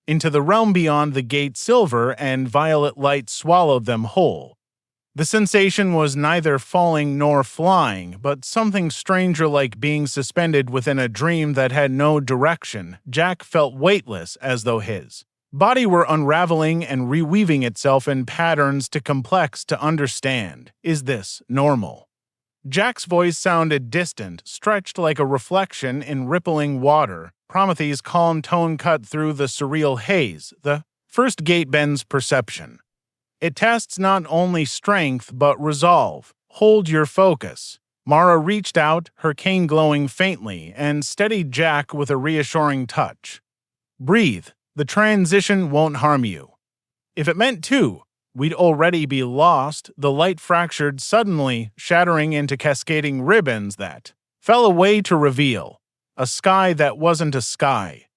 Into the realm beyond the gate, silver and violet light swallowed them whole. The sensation was neither falling nor flying, but something stranger, like being suspended within a dream that had no direction. Jack felt weightless, as though his body were unraveling and reweaving itself in patterns too complex to understand. Is this normal? Jack's voice sounded distant, stretched like a reflection in rippling water. Prometheus' calm tone cut through the surreal haze. The first gate bends perception. It tests not only strength but resolve. Hold your focus. Mara reached out, her cane glowing faintly, and steadied Jack with a reassuring touch. Breathe. The transition won't harm you. If it meant to, we'd already be lost. The light fractured suddenly, shattering into cascading ribbons that fell away to reveal a sky that wasn't a sky.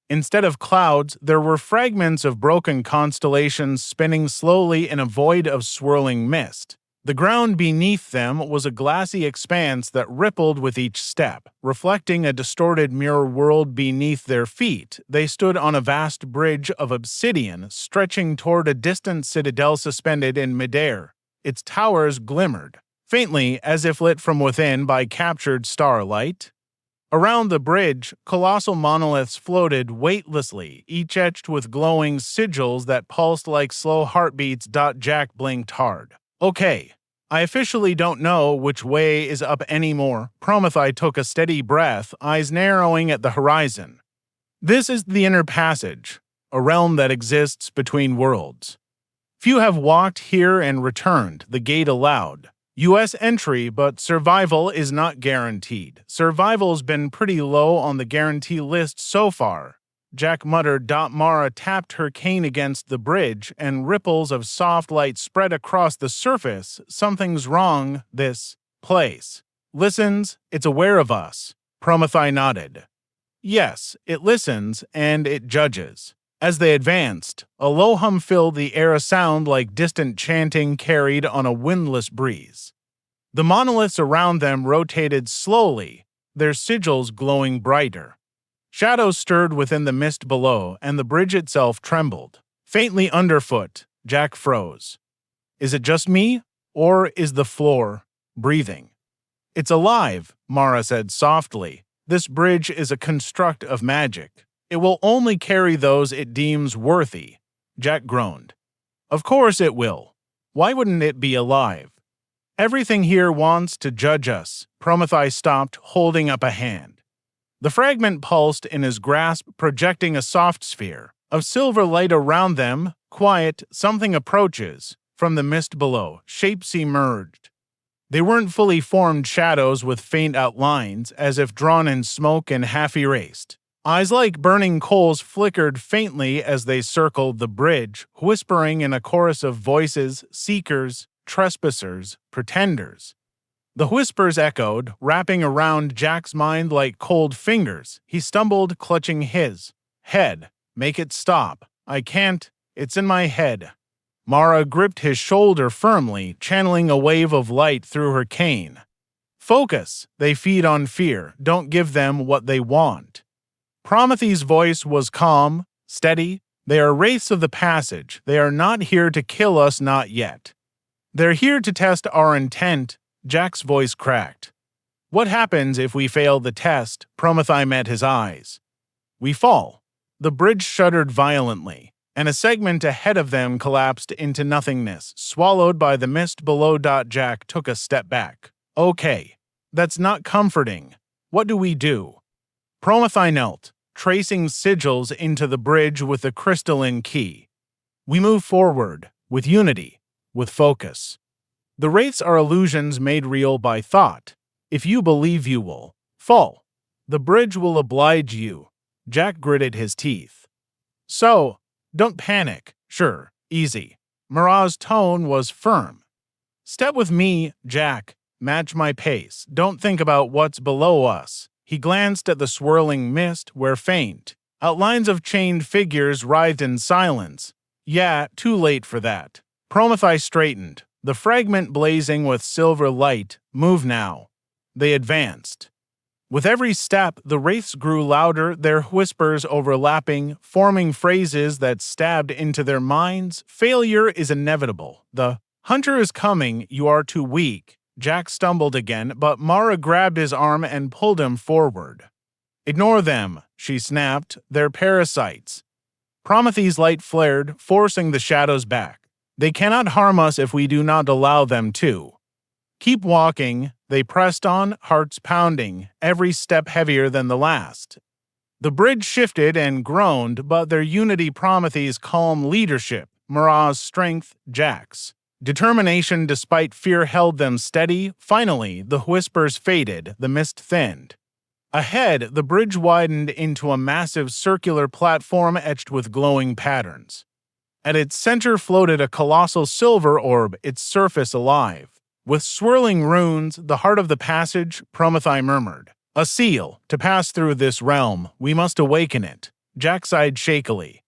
Instead of clouds, there were fragments of broken constellations spinning slowly in a void of swirling mist. The ground beneath them was a glassy expanse that rippled with each step, reflecting a distorted mirror world beneath their feet. They stood on a vast bridge of obsidian, stretching toward a distant citadel suspended in midair. Its towers glimmered, faintly as if lit from within by captured starlight. Around the bridge, colossal monoliths floated weightlessly, each etched with glowing sigils that pulsed like slow heartbeats. Jack blinked hard. Okay, I officially don't know which way is up anymore. Prometheus took a steady breath, eyes narrowing at the horizon. This is the inner passage, a realm that exists between worlds. Few have walked here and returned, the gate allowed. U.S. entry, but survival is not guaranteed. Survival's been pretty low on the guarantee list so far. Jack muttered. Mara tapped her cane against the bridge, and ripples of soft light spread across the surface. Something's wrong. This place listens. It's aware of us. Prometheus nodded. Yes, it listens, and it judges. As they advanced, a low hum filled the air, a sound like distant chanting carried on a windless breeze. The monoliths around them rotated slowly, their sigils glowing brighter. Shadows stirred within the mist below, and the bridge itself trembled. Faintly underfoot, Jack froze. Is it just me, or is the floor breathing? It's alive, Mara said softly. This bridge is a construct of magic. It will only carry those it deems worthy. Jack groaned. Of course it will. Why wouldn't it be alive? Everything here wants to judge us. Prometheus stopped, holding up a hand. The fragment pulsed in his grasp, projecting a soft sphere of silver light around them. Quiet, something approaches. From the mist below, shapes emerged. They weren't fully formed shadows with faint outlines, as if drawn in smoke and half erased. Eyes like burning coals flickered faintly as they circled the bridge, whispering in a chorus of voices, seekers, trespassers, pretenders. The whispers echoed, wrapping around Jack's mind like cold fingers. He stumbled, clutching his head. Make it stop. I can't. It's in my head. Mara gripped his shoulder firmly, channeling a wave of light through her cane. Focus. They feed on fear. Don't give them what they want. Prometheus' voice was calm, steady. They are wraiths of the passage. They are not here to kill us, not yet. They're here to test our intent. Jack's voice cracked. What happens if we fail the test? Prometheus met his eyes. We fall. The bridge shuddered violently, and a segment ahead of them collapsed into nothingness, swallowed by the mist below. Jack took a step back. Okay, that's not comforting. What do we do? Prometheus knelt, tracing sigils into the bridge with a crystalline key. We move forward, with unity, with focus. The wraiths are illusions made real by thought. If you believe you will fall, the bridge will oblige you. Jack gritted his teeth. So, don't panic. Sure, easy. Mara's tone was firm. Step with me, Jack. Match my pace. Don't think about what's below us. He glanced at the swirling mist where faint outlines of chained figures writhed in silence. Yeah, too late for that. Prometheus straightened, the fragment blazing with silver light. Move now. They advanced. With every step, the wraiths grew louder, their whispers overlapping, forming phrases that stabbed into their minds. Failure is inevitable. The hunter is coming, you are too weak. Jack stumbled again, but Mara grabbed his arm and pulled him forward. Ignore them, she snapped. They're parasites. Prometheus' light flared, forcing the shadows back. They cannot harm us if we do not allow them to. Keep walking. They pressed on, hearts pounding, every step heavier than the last. The bridge shifted and groaned, but their unity Prometheus' calm leadership, Mara's strength, Jack's determination despite fear held them steady. Finally, the whispers faded, the mist thinned. Ahead, the bridge widened into a massive circular platform etched with glowing patterns. At its center floated a colossal silver orb, its surface alive. With swirling runes, the heart of the passage, Prometheus murmured. A seal. To pass through this realm, we must awaken it. Jack sighed shakily.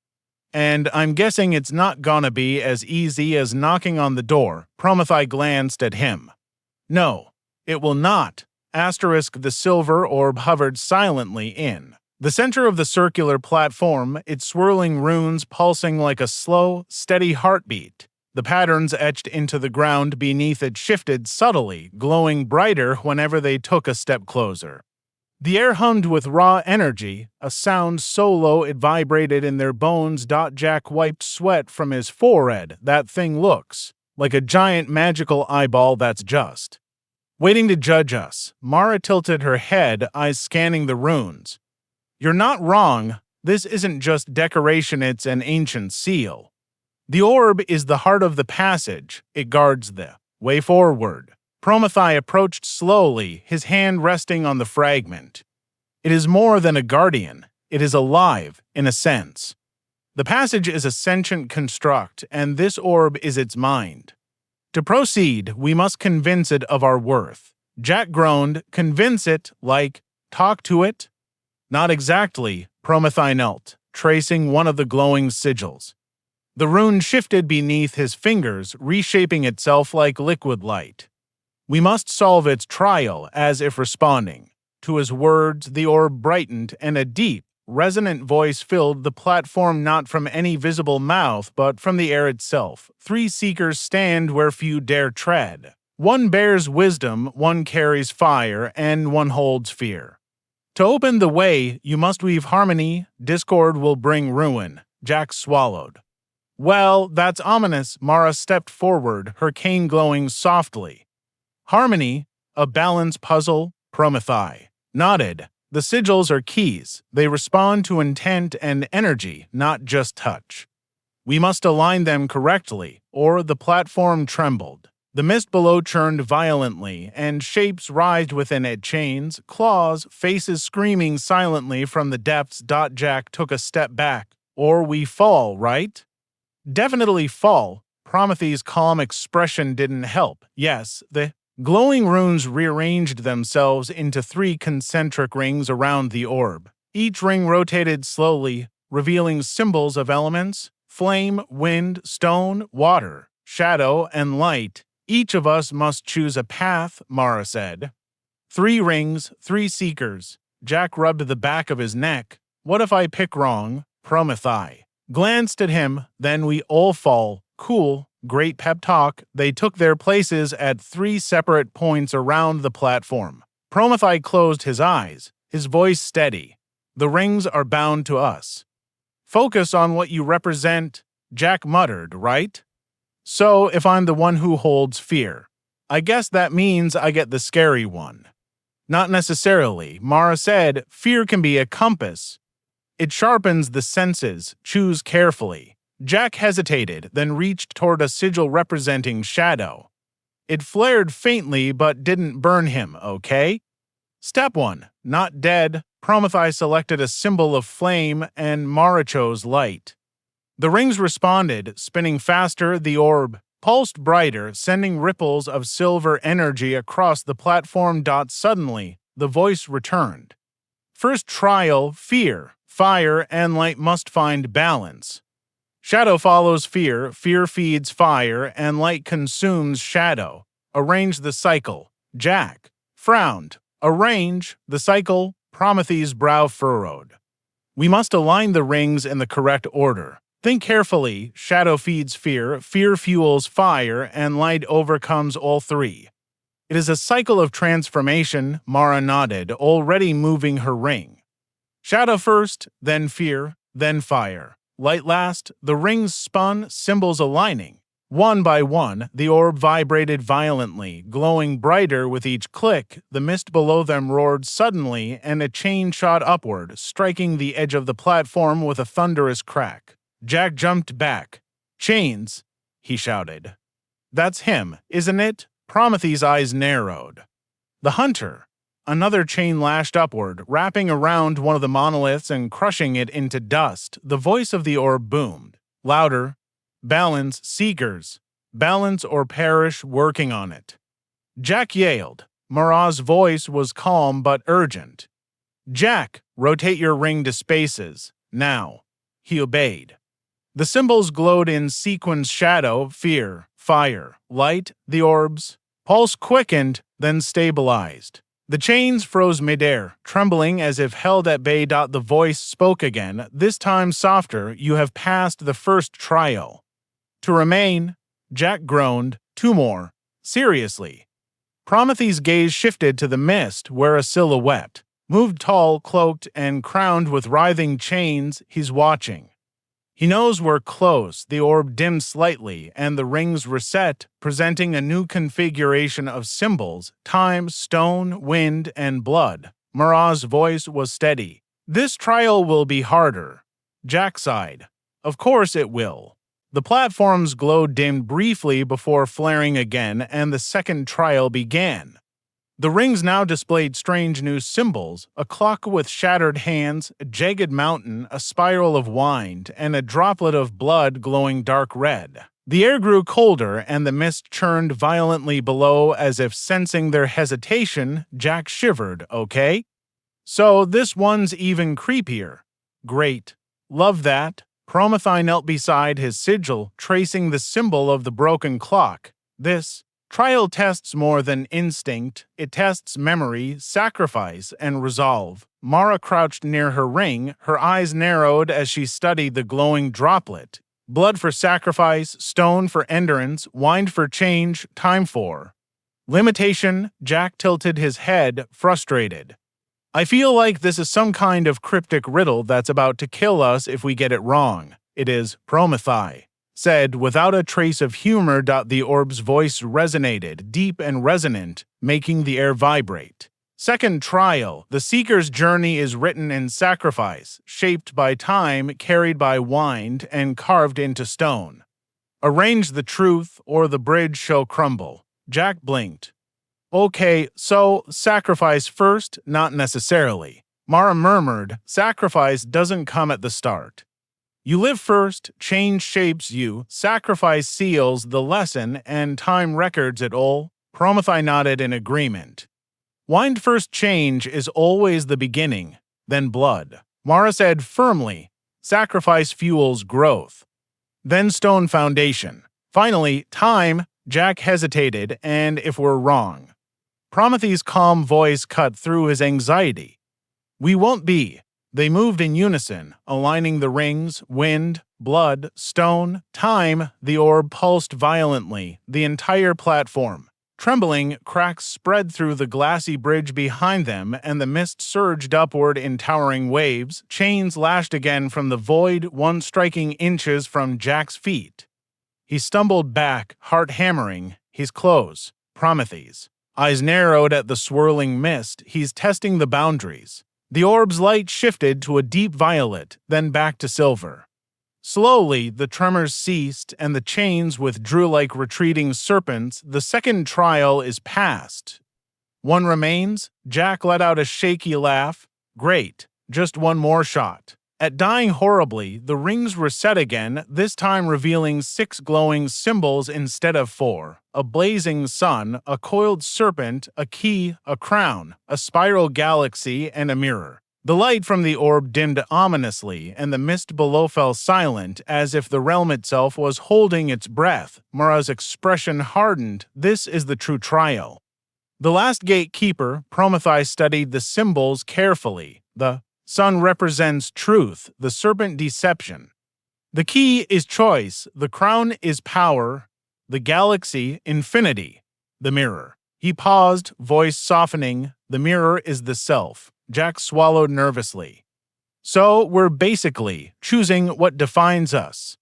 And I'm guessing it's not gonna be as easy as knocking on the door. Prometheus glanced at him. No, it will not. The silver orb hovered silently in the center of the circular platform, its swirling runes pulsing like a slow, steady heartbeat. The patterns etched into the ground beneath it shifted subtly, glowing brighter whenever they took a step closer. The air hummed with raw energy, a sound so low it vibrated in their bones. Jack wiped sweat from his forehead. That thing looks like a giant magical eyeball that's just waiting to judge us. Mara tilted her head, eyes scanning the runes. You're not wrong. This isn't just decoration, it's an ancient seal. The orb is the heart of the passage. It guards the way forward. Prometheus approached slowly, his hand resting on the fragment. It is more than a guardian. It is alive, in a sense. The passage is a sentient construct, and this orb is its mind. To proceed, we must convince it of our worth. Jack groaned. Convince it, like, talk to it? Not exactly, Prometheus knelt, tracing one of the glowing sigils. The rune shifted beneath his fingers, reshaping itself like liquid light. We must solve its trial, as if responding. To his words, the orb brightened, and a deep, resonant voice filled the platform, not from any visible mouth, but from the air itself. 3 seekers stand where few dare tread. One bears wisdom, one carries fire, and one holds fear. To open the way, you must weave harmony. Discord will bring ruin. Jack swallowed. Well, that's ominous. Mara stepped forward, her cane glowing softly. Harmony, a balance puzzle. Prometheus nodded. The sigils are keys. They respond to intent and energy, not just touch. We must align them correctly, or the platform trembled. The mist below churned violently, and shapes writhed within it, chains, claws, faces screaming silently from the depths. Jack took a step back. Or we fall, right? Definitely fall. Prometheus' calm expression didn't help. Yes, the glowing runes rearranged themselves into 3 concentric rings around the orb. Each ring rotated slowly, revealing symbols of elements: flame, wind, stone, water, shadow, and light. Each of us must choose a path, Mara said. 3 rings, 3 seekers. Jack rubbed the back of his neck. What if I pick wrong? Prometheus glanced at him. Then we all fall. Cool. Great pep talk. They took their places at 3 separate points around the platform. Prometheus closed his eyes, his voice steady. The rings are bound to us. Focus on what you represent, Jack muttered, right? So, if I'm the one who holds fear, I guess that means I get the scary one. Not necessarily. Mara said, fear can be a compass. It sharpens the senses. Choose carefully. Jack hesitated, then reached toward a sigil representing shadow. It flared faintly but didn't burn him, okay? Step 1. Not dead. Prometheus selected a symbol of flame, and Mara chose light. The rings responded, spinning faster. The orb pulsed brighter, sending ripples of silver energy across the platform. Suddenly, the voice returned. First trial, fear. Fire and light must find balance. Shadow follows fear, fear feeds fire, and light consumes shadow. Arrange the cycle. Jack frowned. Arrange, the cycle, Prometheus' brow furrowed. We must align the rings in the correct order. Think carefully, shadow feeds fear, fear fuels fire, and light overcomes all three. It is a cycle of transformation, Mara nodded, already moving her ring. Shadow first, then fear, then fire. Light last, the rings spun, symbols aligning. One by one, the orb vibrated violently, glowing brighter with each click. The mist below them roared suddenly, and a chain shot upward, striking the edge of the platform with a thunderous crack. Jack jumped back. "Chains," he shouted. "That's him, isn't it?" Prometheus' eyes narrowed. "The hunter." Another chain lashed upward, wrapping around one of the monoliths and crushing it into dust. The voice of the orb boomed. Louder. "Balance, seekers. Balance or perish, working on it." Jack yelled. Mara's voice was calm but urgent. "Jack, rotate your ring to spaces. Now." He obeyed. The symbols glowed in sequence: shadow, fear, fire, light, the orbs. Pulse quickened, then stabilized. The chains froze midair, trembling as if held at bay. The voice spoke again, this time softer. "You have passed the first trial." "To remain," Jack groaned. "Two more." "Seriously." Prometheus' gaze shifted to the mist, where a silhouette moved, tall, cloaked, and crowned with writhing chains. He's watching. He knows we're close. The orb dimmed slightly, and the rings reset, presenting a new configuration of symbols: time, stone, wind, and blood. Mara's voice was steady. "This trial will be harder." Jack sighed. "Of course it will." The platform's glow dimmed briefly before flaring again, and the second trial began. The rings now displayed strange new symbols: a clock with shattered hands, a jagged mountain, a spiral of wind, and a droplet of blood glowing dark red. The air grew colder, and the mist churned violently below, as if sensing their hesitation. Jack shivered. "Okay. So this one's even creepier." "Great. Love that." Prometheus knelt beside his sigil, tracing the symbol of the broken clock. "This trial tests more than instinct. It tests memory, sacrifice, and resolve." Mara crouched near her ring, her eyes narrowed as she studied the glowing droplet. Blood for sacrifice, stone for endurance, wind for change, time for limitation. Jack tilted his head, frustrated. "I feel like this is some kind of cryptic riddle that's about to kill us if we get it wrong." "It is," Prometheus said, without a trace of humor. The orb's voice resonated, deep and resonant, making the air vibrate. "Second trial. The seeker's journey is written in sacrifice, shaped by time, carried by wind, and carved into stone. Arrange the truth, or the bridge shall crumble." Jack blinked. "Okay, so sacrifice first?" "Not necessarily." Mara murmured. "Sacrifice doesn't come at the start. You live first, change shapes you, sacrifice seals the lesson, and time records it all." Prometheus nodded in agreement. "Wind first, change is always the beginning, then blood." Mara said firmly. "Sacrifice fuels growth. Then stone foundation. Finally, time." Jack hesitated. "And if we're wrong?" Prometheus' calm voice cut through his anxiety. "We won't be." They moved in unison, aligning the rings: wind, blood, stone, time. The orb pulsed violently, the entire platform. Trembling, cracks spread through the glassy bridge behind them, and the mist surged upward in towering waves. Chains lashed again from the void, one striking inches from Jack's feet. He stumbled back, heart hammering. He's close. Prometheus. Eyes narrowed at the swirling mist. He's testing the boundaries. The orb's light shifted to a deep violet, then back to silver. Slowly, the tremors ceased, and the chains withdrew like retreating serpents. "The second trial is past. One remains." Jack let out a shaky laugh. "Great. Just one more shot." At dying horribly, the rings reset again, this time revealing 6 glowing symbols instead of 4. A blazing sun, a coiled serpent, a key, a crown, a spiral galaxy, and a mirror. The light from the orb dimmed ominously, and the mist below fell silent, as if the realm itself was holding its breath. Mara's expression hardened. "This is the true trial. The last gatekeeper, Prometheus, studied the symbols carefully. The sun represents truth, the serpent deception. The key is choice, the crown is power, the galaxy infinity, the mirror. He paused, voice softening. The mirror is the self. Jack swallowed nervously. So we're basically choosing what defines us.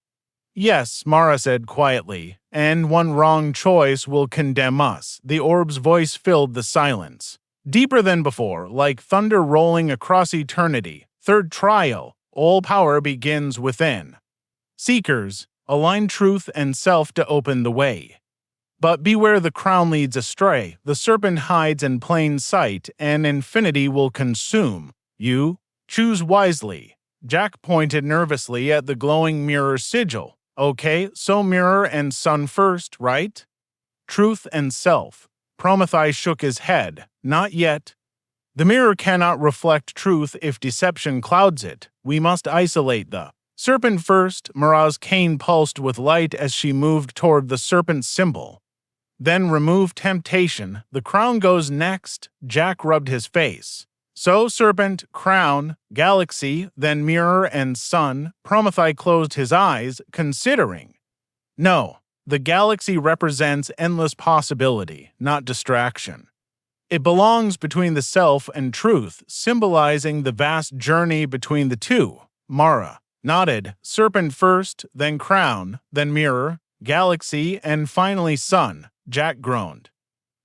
Yes, Mara said quietly, and one wrong choice will condemn us. The orb's voice filled the silence. Deeper than before, like thunder rolling across eternity. Third trial, all power begins within. Seekers, align truth and self to open the way. But beware, the crown leads astray, the serpent hides in plain sight, and infinity will consume you. Choose wisely. Jack pointed nervously at the glowing mirror sigil. Okay, so mirror and sun first, right? Truth and self. Prometheus shook his head. Not yet. The mirror cannot reflect truth if deception clouds it. We must isolate the serpent first. Mara's cane pulsed with light as she moved toward the serpent symbol. Then remove temptation. The crown goes next. Jack rubbed his face. So serpent, crown, galaxy, then mirror and sun. Prometheus closed his eyes, considering. No, the galaxy represents endless possibility, not distraction. It belongs between the self and truth, symbolizing the vast journey between the two. Mara nodded. Serpent first, then crown, then mirror, galaxy, and finally sun. Jack groaned.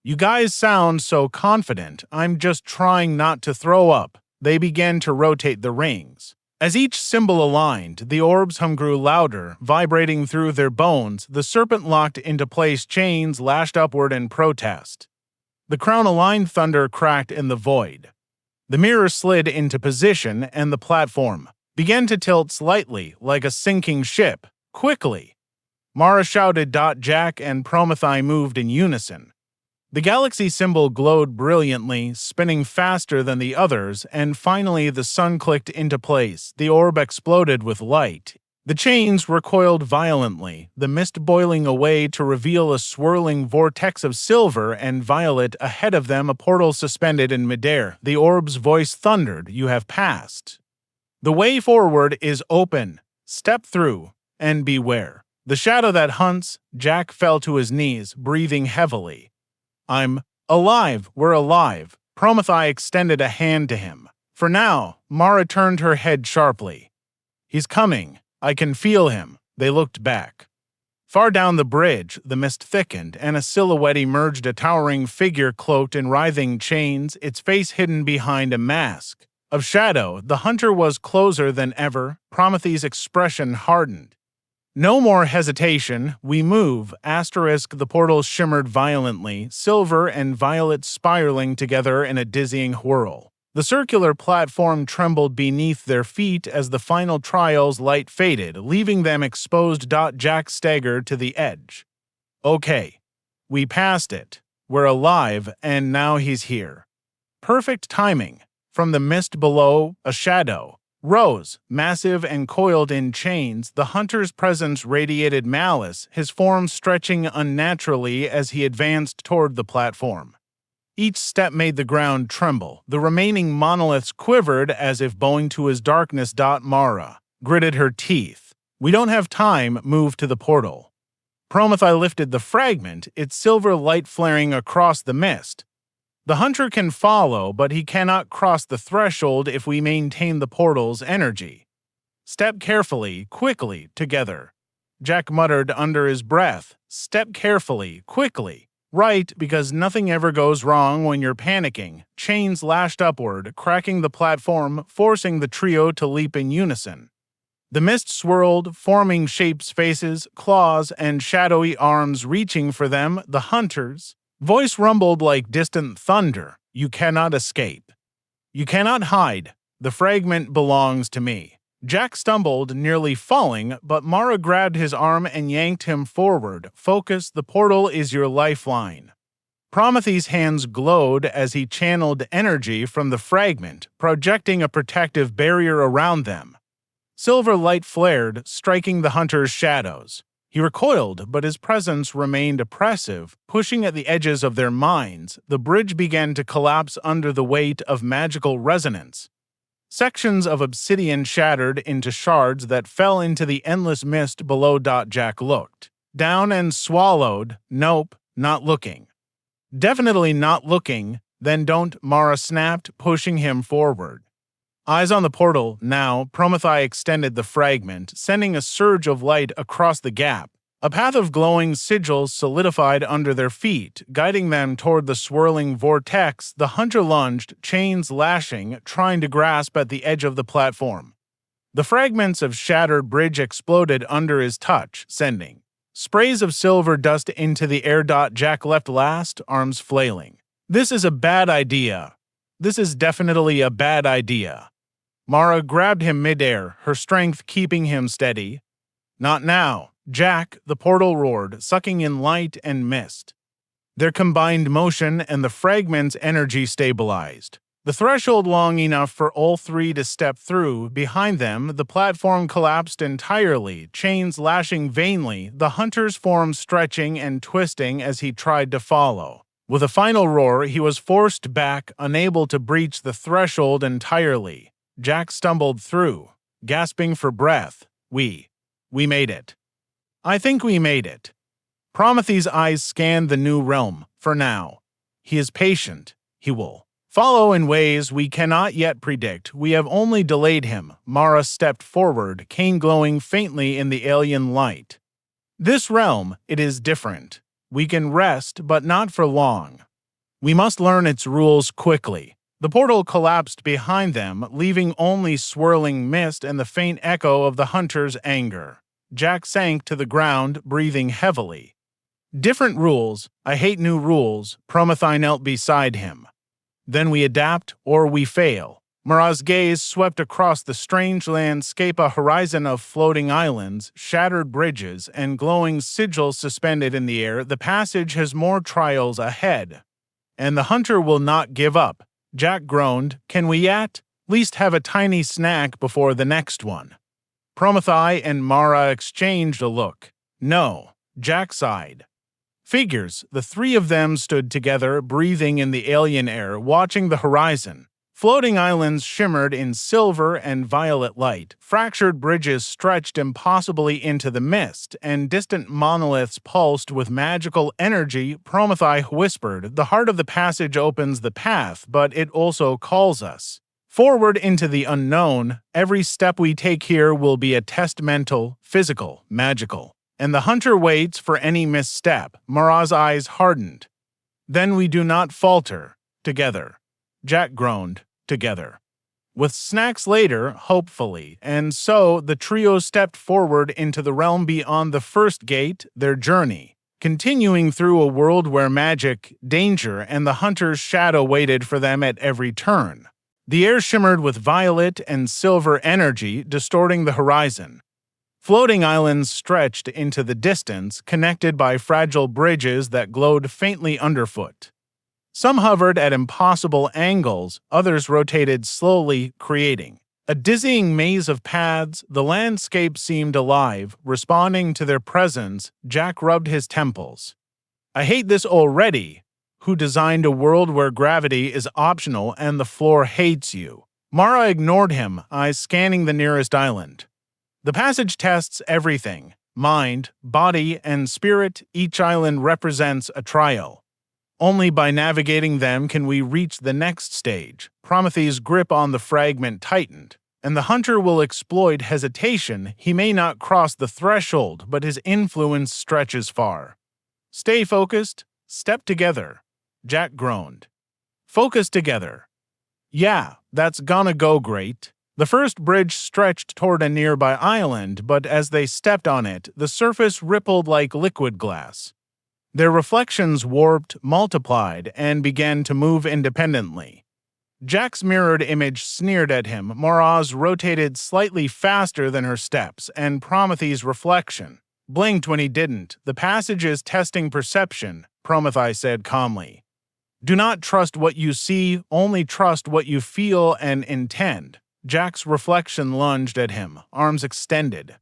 You guys sound so confident. I'm just trying not to throw up. They began to rotate the rings. As each symbol aligned, the orb's hum grew louder, vibrating through their bones. The serpent locked into place, chains lashed upward in protest. The crown-aligned, thunder cracked in the void. The mirror slid into position, and the platform began to tilt slightly, like a sinking ship. Quickly! Mara shouted. Jack and Prometheus moved in unison. The galaxy symbol glowed brilliantly, spinning faster than the others, and finally the sun clicked into place. The orb exploded with light. The chains recoiled violently, the mist boiling away to reveal a swirling vortex of silver and violet. Ahead of them, a portal suspended in midair. The orb's voice thundered. You have passed. The way forward is open. Step through, and beware. The shadow that hunts. Jack fell to his knees, breathing heavily. I'm alive. We're alive. Prometheus extended a hand to him. For now. Mara turned her head sharply. He's coming. I can feel him. They looked back. Far down the bridge, the mist thickened, and a silhouette emerged, a towering figure cloaked in writhing chains, its face hidden behind a mask of shadow. The hunter was closer than ever. Prometheus' expression hardened. No more hesitation. We move. The portal shimmered violently, silver and violet spiraling together in a dizzying whirl. The circular platform trembled beneath their feet as the final trial's light faded, leaving them exposed. Jack staggered to the edge. Okay. We passed it. We're alive, and now he's here. Perfect timing. From the mist below, a shadow rose, massive and coiled in chains. The hunter's presence radiated malice, his form stretching unnaturally as he advanced toward the platform. Each step made the ground tremble. The remaining monoliths quivered as if bowing to his darkness. Mara gritted her teeth. We don't have time. Move to the portal. Prometheus lifted the fragment, its silver light flaring across the mist. The hunter can follow, but he cannot cross the threshold if we maintain the portal's energy. Step carefully, quickly, together. Jack muttered under his breath. Step carefully, quickly. Right, because nothing ever goes wrong when you're panicking. Chains lashed upward, cracking the platform, forcing the trio to leap in unison. The mist swirled, forming shapes, faces, claws, and shadowy arms reaching for them. The hunters' voice rumbled like distant thunder. You cannot escape. You cannot hide. The fragment belongs to me. Jack stumbled, nearly falling, but Mara grabbed his arm and yanked him forward. Focus, the portal is your lifeline. Prometheus' hands glowed as he channeled energy from the fragment, projecting a protective barrier around them. Silver light flared, striking the hunter's shadows. He recoiled, but his presence remained oppressive, pushing at the edges of their minds. The bridge began to collapse under the weight of magical resonance. Sections of obsidian shattered into shards that fell into the endless mist below. Jack looked down and swallowed. Nope, not looking. Definitely not looking. Then don't, Mara snapped, pushing him forward. Eyes on the portal, now, Prometheus extended the fragment, sending a surge of light across the gap. A path of glowing sigils solidified under their feet, guiding them toward the swirling vortex. The hunter lunged, chains lashing, trying to grasp at the edge of the platform. The fragments of shattered bridge exploded under his touch, sending sprays of silver dust into the air. Jack left last, arms flailing. This is a bad idea. This is definitely a bad idea. Mara grabbed him midair, her strength keeping him steady. Not now, Jack, the portal roared, sucking in light and mist. Their combined motion and the fragment's energy stabilized. The threshold long enough for all three to step through. Behind them, the platform collapsed entirely, chains lashing vainly, the hunter's form stretching and twisting as he tried to follow. With a final roar, he was forced back, unable to breach the threshold entirely. Jack stumbled through, gasping for breath. We made it. I think we made it. Prometheus' eyes scanned the new realm, for now. He is patient. He will follow in ways we cannot yet predict. We have only delayed him. Mara stepped forward, cane glowing faintly in the alien light. This realm, it is different. We can rest, but not for long. We must learn its rules quickly. The portal collapsed behind them, leaving only swirling mist and the faint echo of the hunter's anger. Jack sank to the ground, breathing heavily. Different rules. I hate new rules. Prometheus knelt beside him. Then we adapt or we fail. Mara's gaze swept across the strange landscape, a horizon of floating islands, shattered bridges, and glowing sigils suspended in the air. The passage has more trials ahead. And the hunter will not give up. Jack groaned. Can we at least have a tiny snack before the next one? Prometheus and Mara exchanged a look. No, Jack sighed. Figures, the three of them stood together, breathing in the alien air, watching the horizon. Floating islands shimmered in silver and violet light. Fractured bridges stretched impossibly into the mist, and distant monoliths pulsed with magical energy. Prometheus whispered, "The heart of the passage opens the path, but it also calls us forward into the unknown. Every step we take here will be a test, mental, physical, magical. And the hunter waits for any misstep." Mara's eyes hardened. "Then we do not falter. Together." Jack groaned. Together. With snacks later, hopefully. And so the trio stepped forward into the realm beyond the first gate, their journey, continuing through a world where magic, danger, and the hunter's shadow waited for them at every turn. The air shimmered with violet and silver energy, distorting the horizon. Floating islands stretched into the distance, connected by fragile bridges that glowed faintly underfoot. Some hovered at impossible angles, others rotated slowly, creating a dizzying maze of paths. The landscape seemed alive, responding to their presence. Jack rubbed his temples. "I hate this already. Who designed a world where gravity is optional and the floor hates you?" Mara ignored him, eyes scanning the nearest island. "The passage tests everything. Mind, body, and spirit. Each island represents a trial. Only by navigating them can we reach the next stage." Prometheus' grip on the fragment tightened. "And the hunter will exploit hesitation. He may not cross the threshold, but his influence stretches far. Stay focused. Step together." Jack groaned. "Focus together. Yeah, that's gonna go great." The first bridge stretched toward a nearby island, but as they stepped on it, the surface rippled like liquid glass. Their reflections warped, multiplied, and began to move independently. Jack's mirrored image sneered at him. Mara's rotated slightly faster than her steps, and Prometheus' reflection blinked when he didn't. "The passage is testing perception," Prometheus said calmly. "Do not trust what you see, only trust what you feel and intend." Jack's reflection lunged at him, arms extended.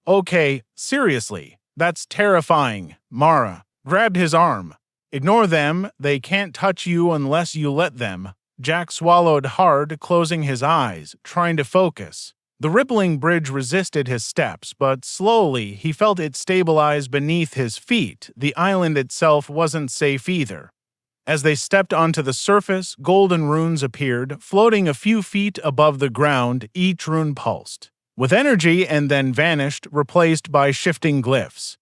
"Okay, seriously. That's terrifying. Mara grabbed his arm. Ignore them, they can't touch you unless you let them. Jack swallowed hard, closing his eyes, trying to focus. The rippling bridge resisted his steps, but slowly he felt it stabilize beneath his feet. The island itself wasn't safe either. As they stepped onto the surface, golden runes appeared, floating a few feet above the ground. Each rune pulsed with energy and then vanished, replaced by shifting glyphs.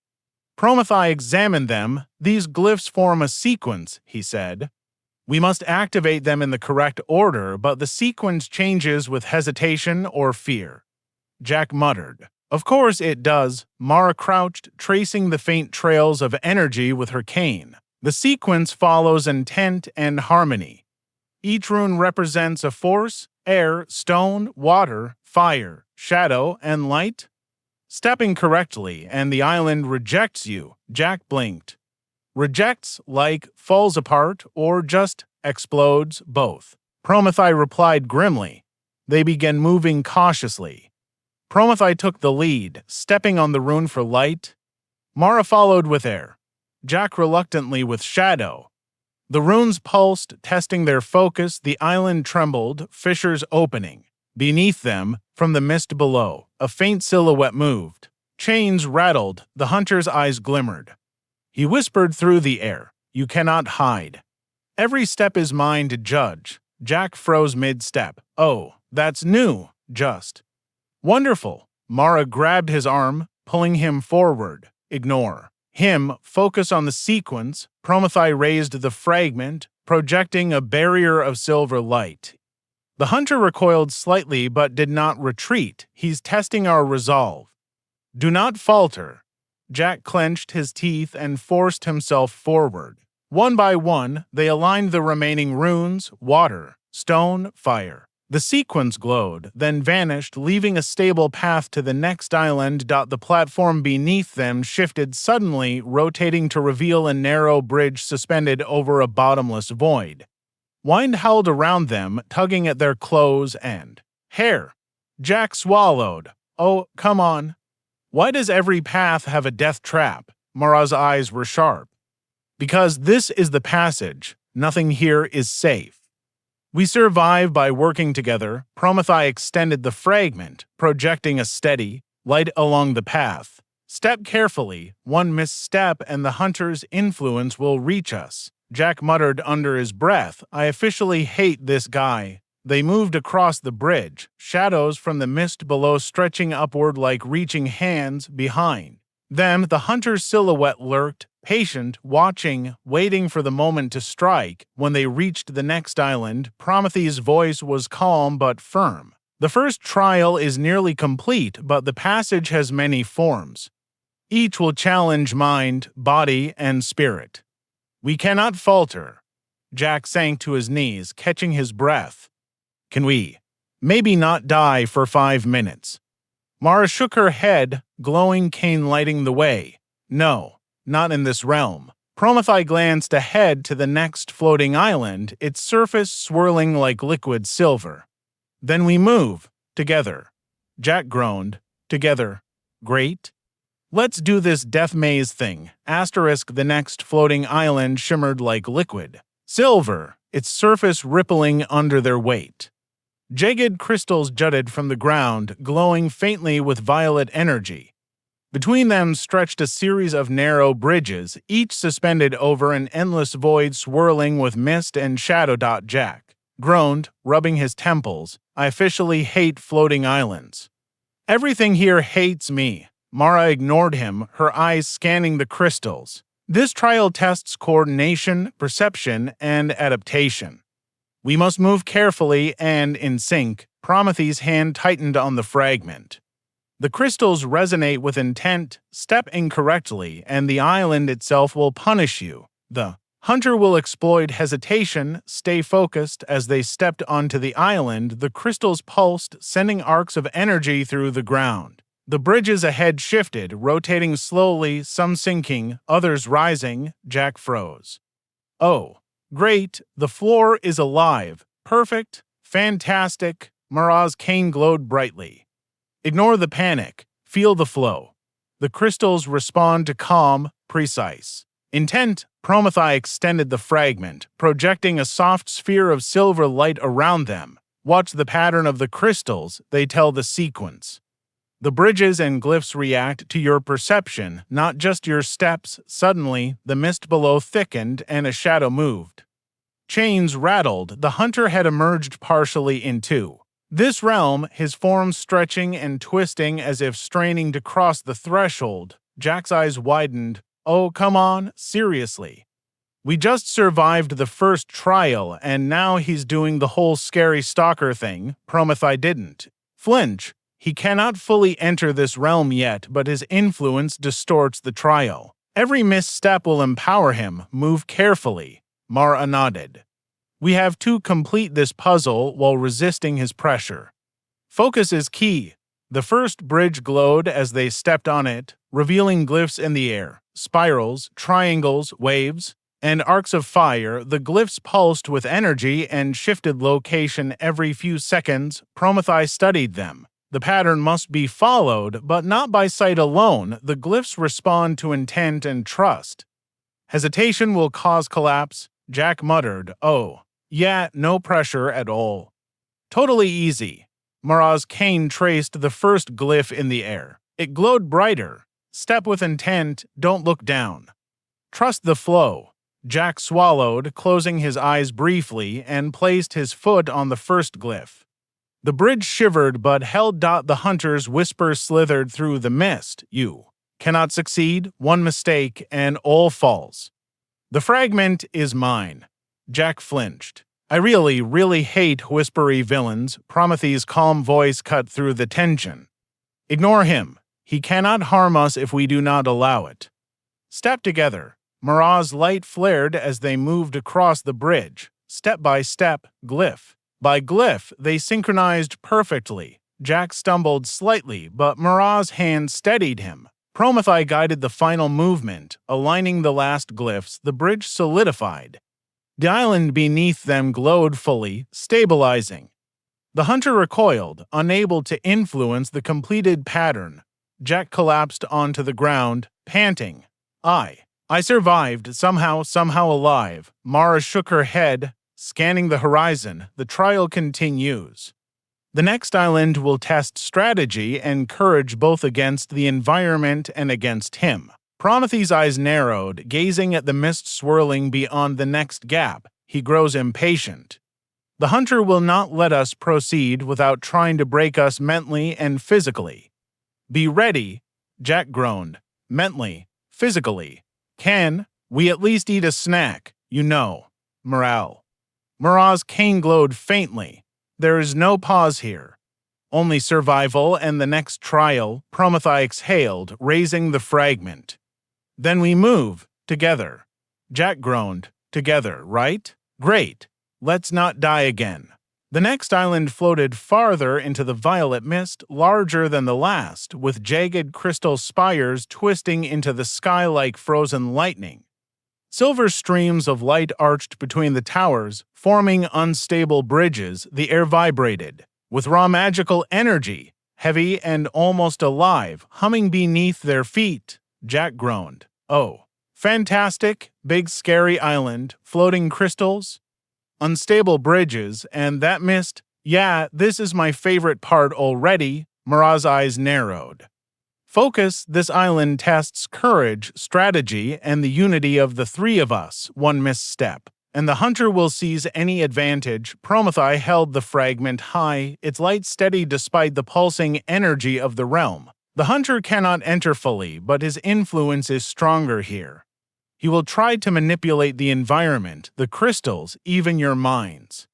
Prometheus examined them. These glyphs form a sequence, he said. We must activate them in the correct order, but the sequence changes with hesitation or fear. Jack muttered. Of course it does. Mara crouched, tracing the faint trails of energy with her cane. The sequence follows intent and harmony. Each rune represents a force: air, stone, water, fire, shadow, and light. Stepping correctly, and the island rejects you. Jack blinked. Rejects, like falls apart, or just explodes, both. Prometheus replied grimly. They began moving cautiously. Prometheus took the lead, stepping on the rune for light. Mara followed with air. Jack reluctantly with shadow. The runes pulsed, testing their focus. The island trembled, fissures opening. Beneath them, from the mist below, a faint silhouette moved. Chains rattled, the hunter's eyes glimmered. He whispered through the air, "You cannot hide. Every step is mine to judge." Jack froze mid-step. "Oh, that's new, just." "Wonderful." Mara grabbed his arm, pulling him forward. "Ignore him, focus on the sequence." Prometheus raised the fragment, projecting a barrier of silver light. The hunter recoiled slightly but did not retreat. "He's testing our resolve. Do not falter." Jack clenched his teeth and forced himself forward. One by one, they aligned the remaining runes: water, stone, fire. The sequence glowed, then vanished, leaving a stable path to the next island. The platform beneath them shifted suddenly, rotating to reveal a narrow bridge suspended over a bottomless void. Wind howled around them, tugging at their clothes and hair. Jack swallowed. "Oh, come on. Why does every path have a death trap?" Mara's eyes were sharp. "Because this is the passage. Nothing here is safe. We survive by working together." Prometheus extended the fragment, projecting a steady light along the path. "Step carefully. One misstep and the hunter's influence will reach us." Jack muttered under his breath, "I officially hate this guy." They moved across the bridge, shadows from the mist below stretching upward like reaching hands. Behind them, the hunter's silhouette lurked, patient, watching, waiting for the moment to strike. When they reached the next island, Prometheus' voice was calm but firm. "The first trial is nearly complete, but the passage has many forms. Each will challenge mind, body, and spirit. We cannot falter." Jack sank to his knees, catching his breath. "Can we maybe not die for 5 minutes?" Mara shook her head, glowing cane lighting the way. "No, not in this realm." Prometheus glanced ahead to the next floating island, its surface swirling like liquid silver. "Then we move, together." Jack groaned. "Together. Great. Let's do this death maze thing." The next floating island shimmered like liquid silver, its surface rippling under their weight. Jagged crystals jutted from the ground, glowing faintly with violet energy. Between them stretched a series of narrow bridges, each suspended over an endless void swirling with mist and shadow. Jack groaned, rubbing his temples. "I officially hate floating islands. Everything here hates me." Mara ignored him, her eyes scanning the crystals. "This trial tests coordination, perception, and adaptation. We must move carefully and in sync." Prometheus' hand tightened on the fragment. "The crystals resonate with intent. Step incorrectly, and the island itself will punish you." The hunter will exploit hesitation. Stay focused. As they stepped onto the island, the crystals pulsed, sending arcs of energy through the ground. The bridges ahead shifted, rotating slowly, some sinking, others rising. Jack froze. "Oh, great, the floor is alive. Perfect, fantastic." Mara's cane glowed brightly. "Ignore the panic. Feel the flow." The crystals respond to calm, precise intent. Prometheus extended the fragment, projecting a soft sphere of silver light around them. Watch the pattern of the crystals, they tell the sequence. The bridges and glyphs react to your perception, not just your steps. Suddenly, the mist below thickened and a shadow moved. Chains rattled. The hunter had emerged partially into this realm, his form stretching and twisting as if straining to cross the threshold. Jack's eyes widened. Oh, come on, seriously. We just survived the first trial, and now he's doing the whole scary stalker thing. Prometheus didn't flinch. He cannot fully enter this realm yet, but his influence distorts the trial. Every misstep will empower him. Move carefully. Mara nodded. We have to complete this puzzle while resisting his pressure. Focus is key. The first bridge glowed as they stepped on it, revealing glyphs in the air, spirals, triangles, waves, and arcs of fire. The glyphs pulsed with energy and shifted location every few seconds. Prometheus studied them. The pattern must be followed, but not by sight alone. The glyphs respond to intent and trust. Hesitation will cause collapse. Jack muttered, "Oh, yeah, no pressure at all. Totally easy." Mara's cane traced the first glyph in the air. It glowed brighter. Step with intent, don't look down. Trust the flow. Jack swallowed, closing his eyes briefly, and placed his foot on the first glyph. The bridge shivered but held. The hunter's whisper slithered through the mist. You cannot succeed. One mistake, and all falls. The fragment is mine. Jack flinched. I really hate whispery villains. Prometheus' calm voice cut through the tension. Ignore him. He cannot harm us if we do not allow it. Step together. Mara's light flared as they moved across the bridge. Step by step, glyph by glyph, they synchronized perfectly. Jack stumbled slightly, but Mara's hand steadied him. Prometheus guided the final movement, aligning the last glyphs. The bridge solidified. The island beneath them glowed fully, stabilizing. The hunter recoiled, unable to influence the completed pattern. Jack collapsed onto the ground, panting. I survived, somehow alive. Mara shook her head, scanning the horizon. The trial continues. The next island will test strategy and courage, both against the environment and against him. Prometheus' eyes narrowed, gazing at the mist swirling beyond the next gap. He grows impatient. The hunter will not let us proceed without trying to break us mentally and physically. Be ready, Jack groaned. Mentally, physically. Can we at least eat a snack? Morale. Mara's cane glowed faintly. There is no pause here. Only survival and the next trial. Prometheus exhaled, raising the fragment. Then we move, together. Jack groaned. Together, right? Great. Let's not die again. The next island floated farther into the violet mist, larger than the last, with jagged crystal spires twisting into the sky like frozen lightning. Silver streams of light arched between the towers, forming unstable bridges. The air vibrated with raw magical energy, heavy and almost alive, humming beneath their feet. Jack groaned. Oh, fantastic, big scary island, floating crystals, unstable bridges, and that mist. Yeah, this is my favorite part already. Mara's eyes narrowed. Focus. This island tests courage, strategy, and the unity of the three of us. One misstep, and the hunter will seize any advantage. Prometheus held the fragment high, its light steady despite the pulsing energy of the realm. The hunter cannot enter fully, but his influence is stronger here. He will try to manipulate the environment, the crystals, even your minds.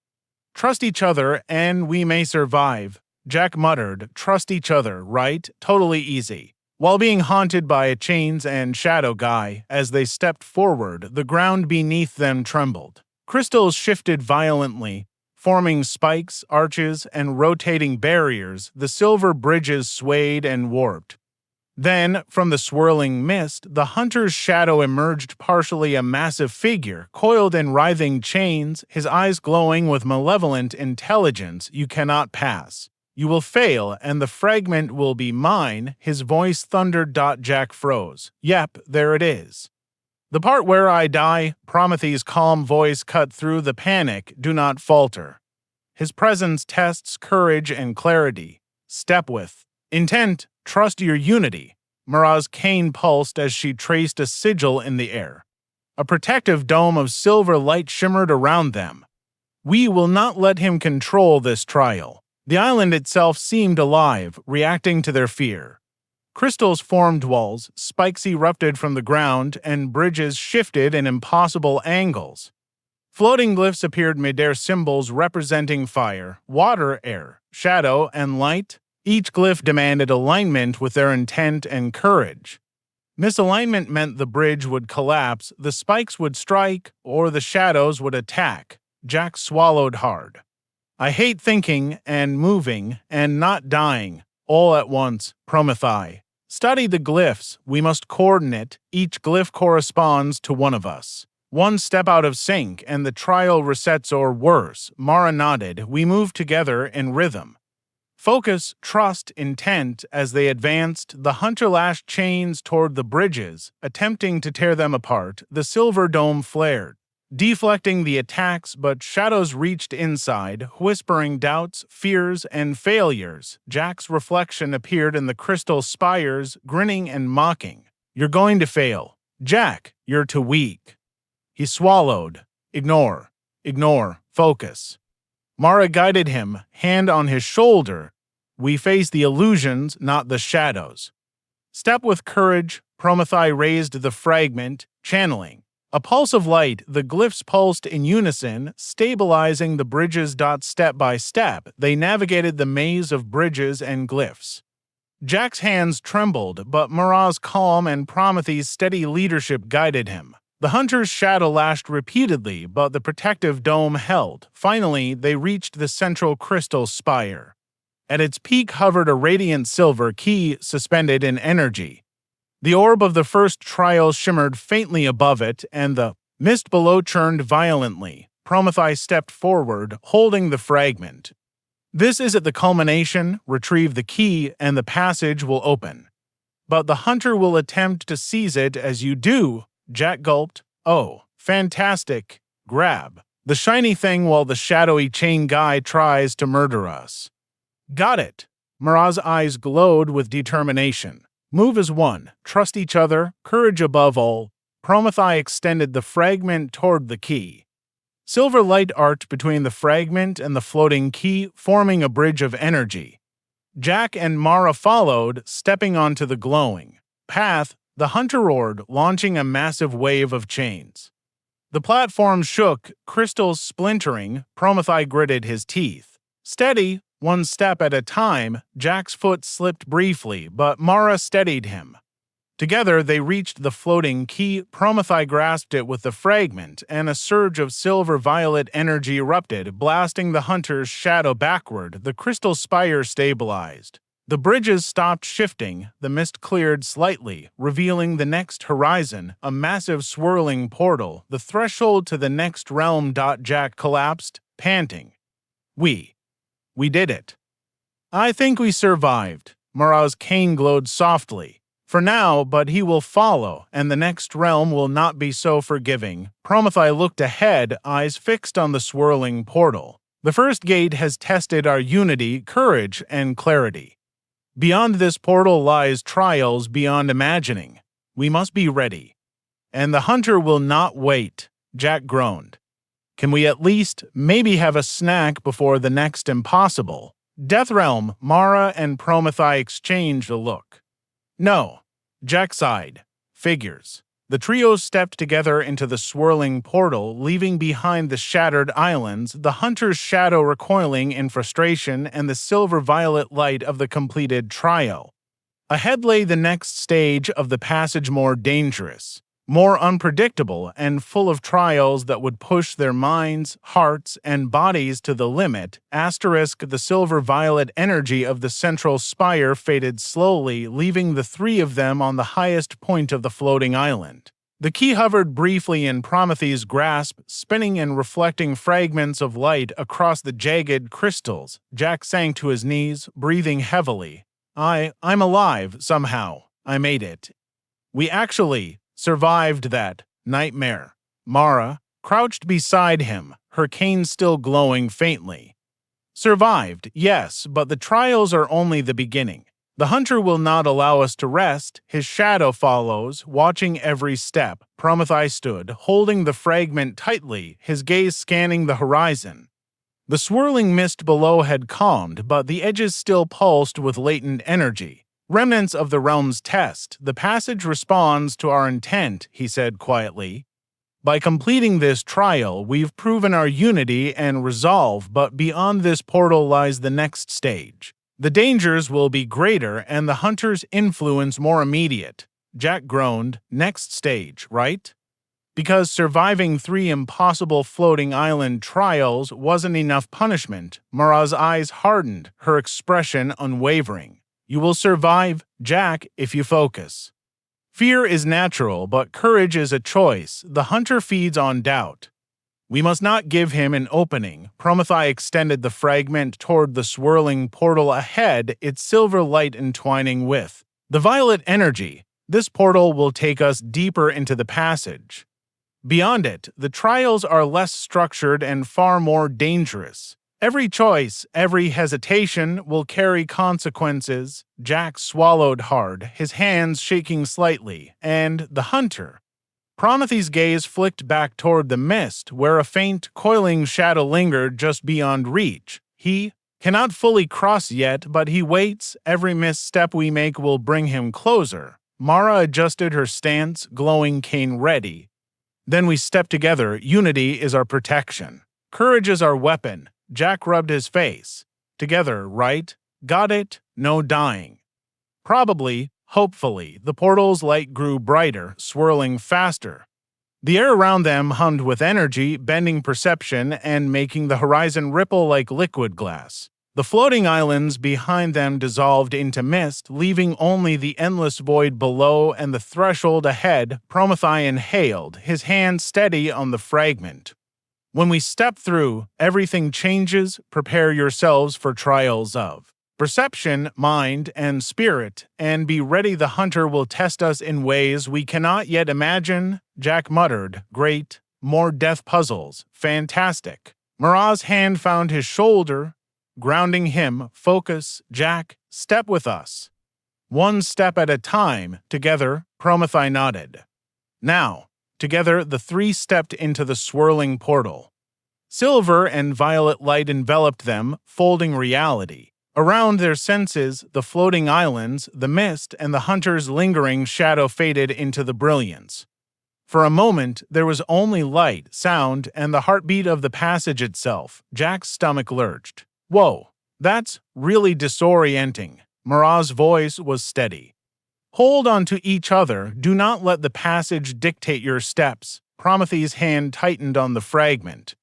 Trust each other, and we may survive. Jack muttered, trust each other, right? Totally easy. While being haunted by a chains and shadow guy, as they stepped forward, the ground beneath them trembled. Crystals shifted violently, forming spikes, arches, and rotating barriers. The silver bridges swayed and warped. Then, from the swirling mist, the hunter's shadow emerged, partially a massive figure, coiled in writhing chains, his eyes glowing with malevolent intelligence. You cannot pass. You will fail, and the fragment will be mine, his voice thundered. Jack froze. Yep, there it is. The part where I die, Prometheus' calm voice cut through the panic. Do not falter. His presence tests courage and clarity. Step with intent, trust your unity. Mara's cane pulsed as she traced a sigil in the air. A protective dome of silver light shimmered around them. We will not let him control this trial. The island itself seemed alive, reacting to their fear. Crystals formed walls, spikes erupted from the ground, and bridges shifted in impossible angles. Floating glyphs appeared midair, symbols representing fire, water, air, shadow, and light. Each glyph demanded alignment with their intent and courage. Misalignment meant the bridge would collapse, the spikes would strike, or the shadows would attack. Jack swallowed hard. I hate thinking and moving and not dying, all at once, Prometheus. Study the glyphs. We must coordinate. Each glyph corresponds to one of us. One step out of sync, and the trial resets or worse. Mara nodded. We moved together in rhythm. Focus, trust, intent. As they advanced, the hunter lashed chains toward the bridges, attempting to tear them apart. The silver dome flared, deflecting the attacks, but shadows reached inside, whispering doubts, fears, and failures. Jack's reflection appeared in the crystal spires, grinning and mocking. You're going to fail. Jack, you're too weak. He swallowed. Ignore. Focus. Mara guided him, hand on his shoulder. We face the illusions, not the shadows. Step with courage. Prometheus raised the fragment, channeling. A pulse of light, the glyphs pulsed in unison, stabilizing the bridges. Step by step, they navigated the maze of bridges and glyphs. Jack's hands trembled, but Mara's calm and Prometheus' steady leadership guided him. The hunter's shadow lashed repeatedly, but the protective dome held. Finally, they reached the central crystal spire. At its peak hovered a radiant silver key suspended in energy. The orb of the first trial shimmered faintly above it, and the mist below churned violently. Prometheus stepped forward, holding the fragment. This is at the culmination. Retrieve the key, and the passage will open. But the hunter will attempt to seize it as you do. Jack gulped. Oh, fantastic. Grab the shiny thing while the shadowy chain guy tries to murder us. Got it. Mara's eyes glowed with determination. Move as one. Trust each other. Courage above all. Prometheus extended the fragment toward the key. Silver light arced between the fragment and the floating key, forming a bridge of energy. Jack and Mara followed, stepping onto the glowing path. The hunter roared, launching a massive wave of chains. The platform shook, crystals splintering. Prometheus gritted his teeth. Steady, one step at a time. Jack's foot slipped briefly, but Mara steadied him. Together, they reached the floating key. Prometheus grasped it with the fragment, and a surge of silver-violet energy erupted, blasting the hunter's shadow backward. The crystal spire stabilized. The bridges stopped shifting, the mist cleared slightly, revealing the next horizon, a massive swirling portal, the threshold to the next realm. Jack collapsed, panting. We did it. I think we survived. Mara's cane glowed softly. For now, but he will follow, and the next realm will not be so forgiving. Prometheus looked ahead, eyes fixed on the swirling portal. The first gate has tested our unity, courage, and clarity. Beyond this portal lies trials beyond imagining. We must be ready. And the hunter will not wait, Jack groaned. Can we at least maybe have a snack before the next impossible? Death Realm, Mara and Prometheus exchanged a look. No, Jack sighed. Figures. The trio stepped together into the swirling portal, leaving behind the shattered islands, the hunter's shadow recoiling in frustration and the silver-violet light of the completed trial. Ahead lay the next stage of the passage, more dangerous, more unpredictable, and full of trials that would push their minds, hearts, and bodies to the limit. The silver-violet energy of the central spire faded slowly, leaving the three of them on the highest point of the floating island. The key hovered briefly in Prometheus' grasp, spinning and reflecting fragments of light across the jagged crystals. Jack sank to his knees, breathing heavily. I'm alive, somehow. I made it. We actually survived that nightmare. Mara crouched beside him, her cane still glowing faintly. Survived, yes, but the trials are only the beginning. The hunter will not allow us to rest. His shadow follows, watching every step. Prometheus stood, holding the fragment tightly, his gaze scanning the horizon. The swirling mist below had calmed, but the edges still pulsed with latent energy. Remnants of the realm's test. The passage responds to our intent, he said quietly. By completing this trial, we've proven our unity and resolve, but beyond this portal lies the next stage. The dangers will be greater and the hunter's influence more immediate. Jack groaned. Next stage, right? Because surviving 3 impossible floating island trials wasn't enough punishment. Mara's eyes hardened, her expression unwavering. You will survive, Jack, if you focus. Fear is natural, but courage is a choice. The hunter feeds on doubt. We must not give him an opening. Prometheus extended the fragment toward the swirling portal ahead, its silver light entwining with the violet energy. This portal will take us deeper into the passage. Beyond it, the trials are less structured and far more dangerous. Every choice, every hesitation will carry consequences. Jack swallowed hard, his hands shaking slightly, and the hunter. Prometheus' gaze flicked back toward the mist, where a faint, coiling shadow lingered just beyond reach. He cannot fully cross yet, but he waits. Every misstep we make will bring him closer. Mara adjusted her stance, glowing cane ready. Then we step together. Unity is our protection. Courage is our weapon. Jack rubbed his face. Together, right? Got it? No dying. Probably, hopefully, the portal's light grew brighter, swirling faster. The air around them hummed with energy, bending perception and making the horizon ripple like liquid glass. The floating islands behind them dissolved into mist, leaving only the endless void below and the threshold ahead. Prometheus inhaled, his hand steady on the fragment. When we step through, everything changes. Prepare yourselves for trials of perception, mind, and spirit, and be ready. The hunter will test us in ways we cannot yet imagine. Jack muttered, Great, more death puzzles, fantastic. Mara's hand found his shoulder, grounding him. Focus, Jack, step with us. One step at a time, together. Prometheus nodded. Now, together, the 3 stepped into the swirling portal. Silver and violet light enveloped them, folding reality. Around their senses, the floating islands, the mist, and the hunter's lingering shadow faded into the brilliance. For a moment, there was only light, sound, and the heartbeat of the passage itself. Jack's stomach lurched. Whoa, that's really disorienting. Mara's voice was steady. Hold on to each other. Do not let the passage dictate your steps. Prometheus' hand tightened on the fragment.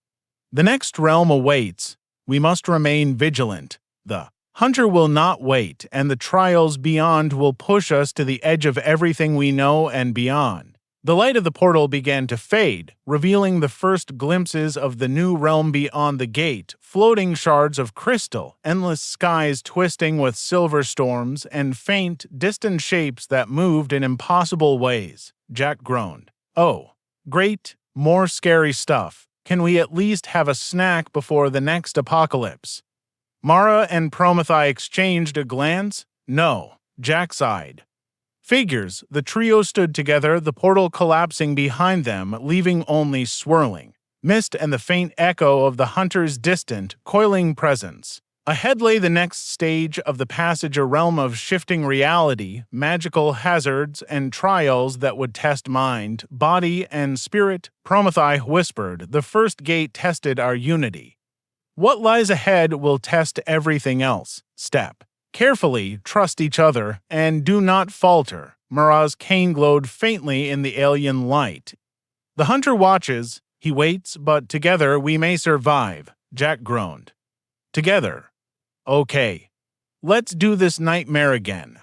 The next realm awaits. We must remain vigilant. The hunter will not wait, and the trials beyond will push us to the edge of everything we know and beyond. The light of the portal began to fade, revealing the first glimpses of the new realm beyond the gate, floating shards of crystal, endless skies twisting with silver storms, and faint, distant shapes that moved in impossible ways. Jack groaned. Oh, great, more scary stuff. Can we at least have a snack before the next apocalypse? Mara and Prometheus exchanged a glance. No, Jack sighed. Figures, the trio stood together, the portal collapsing behind them, leaving only swirling mist and the faint echo of the hunter's distant, coiling presence. Ahead lay the next stage of the passage, a realm of shifting reality, magical hazards, and trials that would test mind, body, and spirit. Prometheus whispered, the first gate tested our unity. What lies ahead will test everything else. Step carefully, trust each other, and do not falter. Mara's cane glowed faintly in the alien light. The hunter watches, he waits, but together we may survive. Jack groaned. Together. Okay. Let's do this nightmare again.